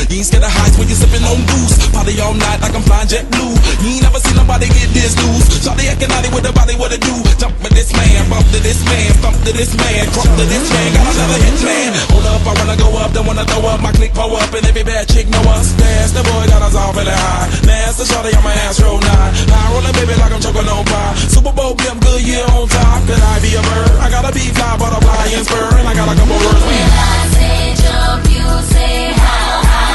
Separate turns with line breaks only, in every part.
You ain't scared of heights when you sippin' on booze. Party all night like I'm flying jet blue. You ain't never seen nobody get this loose. Shawty acting naughty with the body, what it do? Jump with this man, bump to this man, thump to this man, crump to this man. Got another hit man. Hold up, I wanna go up, don't wanna throw up. My click pull up and every bad chick know us. Dance, the boy got us all feeling high. Master shawty on my ass roll 9. High rollin' baby like I'm choking on pie. Super Bowl, I'm good, yeah, on top. Could I be a bird? I gotta be fly, butterfly and spur. And I got a couple words.
When I say jump, you say how high.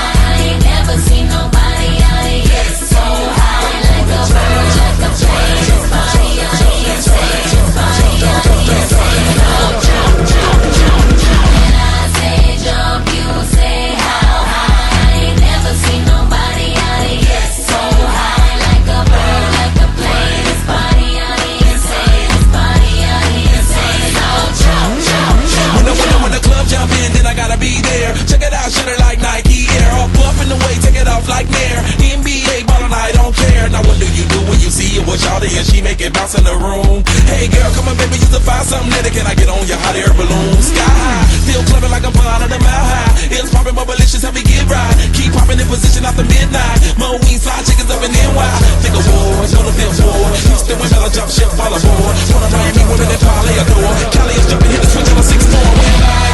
Never seen nobody out here get so high. Like a bird, like a plane. This body out here insane. This body out here insane. Jump, jump, jump, jump, jump. When I say jump, you say how high. Never seen nobody out here get so high. Like a bird, like a plane. This body out here insane. This body out here insane. Jump, jump, jump, jump.
When the club jump in, then I gotta be there. Check it out, shut it like Nike Air. All buff in the way, take it off like Nair. NBA ballin', I don't care. Now what do you do when you see it with Shawty and she make it bounce in the room? Hey girl, come on baby, you to find something later. Can I get on your hot air balloon? Sky high, still clubbing like I'm flying under mile high. It's popping, but malicious, help me get right. Keep popping in position after midnight. Mo wings, fly chickens up in NY. Think awards, go to Billboard. Houston women, I jump ship, fall aboard. One of Miami women that probably adore. Cali is jumping, hit the switch on a 6-4. When I